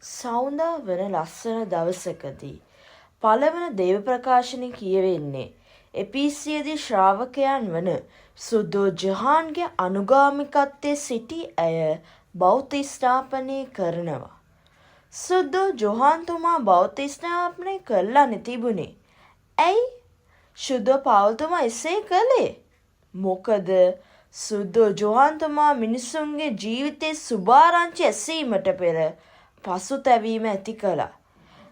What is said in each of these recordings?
සෞන්දා වන ලස්සන දවසකදී පළවන දේව ප්‍රකාශනය කියවෙන්නේ එපීසියේදී ශ්‍රාවකයන් වන සුදෝ ජොහාන්ගේ අනුගාමිකත්වයේ සිටි ඇය බෞද්ධ ස්ථාපනය කරනවා. සුදෝ ජොහාන්තුමා බෞද්ධ ස්ථාපනය කළා තිබුණේ. ඇයි සුදෝ පවුල්තුමා එසේ කළේ? මොකද සුදෝ ජොහාන්තුමා මිනිසුන්ගේ ජීවිතයේ සුභාරංචි ඇසීමට පෙර පසුතැවීම ඇති කළා.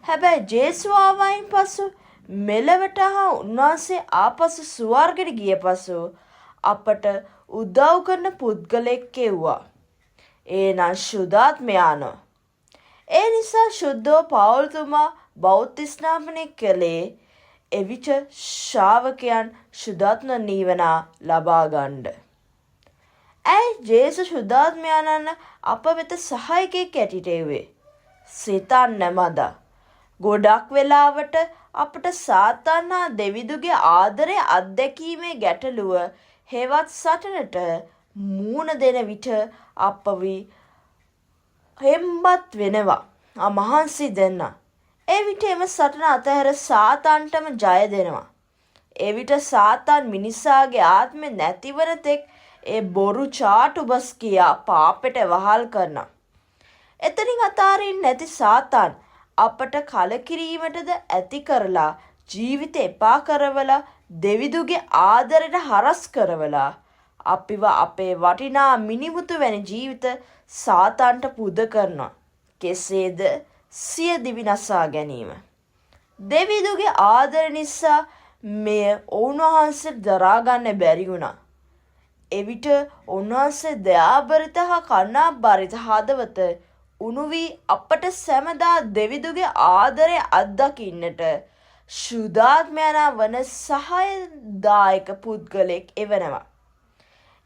හැබැයි ජේසුස් ආවයින් පසු මෙලවට හා උන්වහන්සේ ආපසු ස්වර්ගයට ගිය පසු අපට උදව් කරන පුද්ගලෙක් කෙව්වා. ඒ නම් ශුද්ධාත්මයාණෝ. ඒ නිසා ශුද්ධෝ පවුල්තුමා බෞද්ධ ස්ථාපනය කළේ එවිට ශ්‍රාවකයන් ශුද්ධාත්ම නිවන ලබා ගන්න. ඇයි ජේසුස් ශුද්ධාත්මයාණන් අප වෙත සහායකයෙක් ඇටියට එව්වේ? සිතන්න මද. ගොඩක් වෙලාවට අපට සාතන් හා දෙවිදුගේ ආදරය අත්දැකීමේ ගැටලුව හෙවත් සටනට මූණ දෙන විට අපවි හෙම්බත් වෙනවා. මහන්සි දෙන්න. එවිට එම සටන අතහැර සාතන්ටම ජය දෙනවා. එවිට සාතන් මිනිසාගේ ආත්මෙ නැතිවන තෙක් ඒ බොරු චාටු බස් කියා පාපෙට වහල් කරනවා. එතනින් අතාරින් නැති සාතන් අපට කලකිරීමටද ඇති කරලා ජීවිත එපා කරවලා දෙවිදුගේ ආදරයට හරස් කරවලා අපිව අපේ වටිනා මිනිමුතු වැනි ජීවිත සාතන්ට පුද කරනවා. කෙසේද? සිය දිවි නසා ගැනීම. දෙවිදුගේ ආදර නිසා මෙය උන්වහන්සේට දරා ගන්න බැරි වුණා. එවිට උන්වහන්සේ දයාබරිත හා කරුණාබරිත හදවත උණු වී අපට සැමදා දෙවිදුගේ ආදරය අත්දකින්නට ශුද්ධාත්මයන් වන සහායදායක පුද්ගලෙක් එවනවා.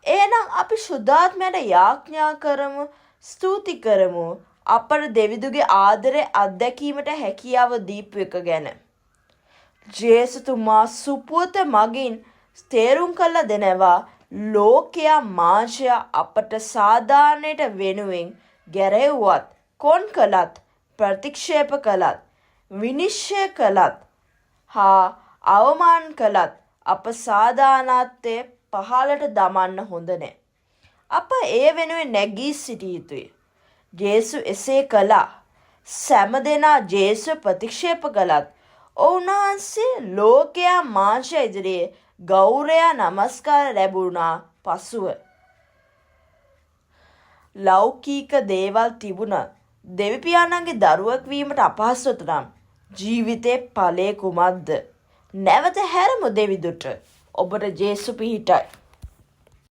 එහෙනම් අපි ශුද්ධාත්මයට යාඥා කරමු, ස්තුති කරමු අපට දෙවිදුගේ ආදරය අත්දැකීමට හැකියාව දීපු එක ගැන. ජේසුතුමා සුපුවත මගින් තේරුම් කළ දෙනවා ලෝකයා මාංශය අපට සාධාරණයට වෙනුවෙන් ගැරෙව්වත්, කොන් කළත්, ප්‍රතික්ෂේප කළත්, විනිශ්චය කළත් හා අවමාන කළත් අප සාධාරණත්වය පහළට දමන්න හොඳ නෑ. අප ඒ වෙනුවෙන් නැගී සිටිය යුතුයි. ජේසුස් එසේ කළා. සෑම දෙනා ජේසුස් ප්‍රතික්ෂේප කළත් උන්වහන්සේ ලෝකයා මාංශය ඉදිරියේ ගෞරවය නමස්කාර ලැබුණා. පසුව ලෞකික දේවල් තිබුණ දෙවිපියාණන්ගේ දරුවෙක් වීමට අපහසුත නම් ජීවිතේ ඵලය කුමක්ද? නැවත හැරමු දෙවිදුට. ඔබට ජේසුස් පිහිටයි.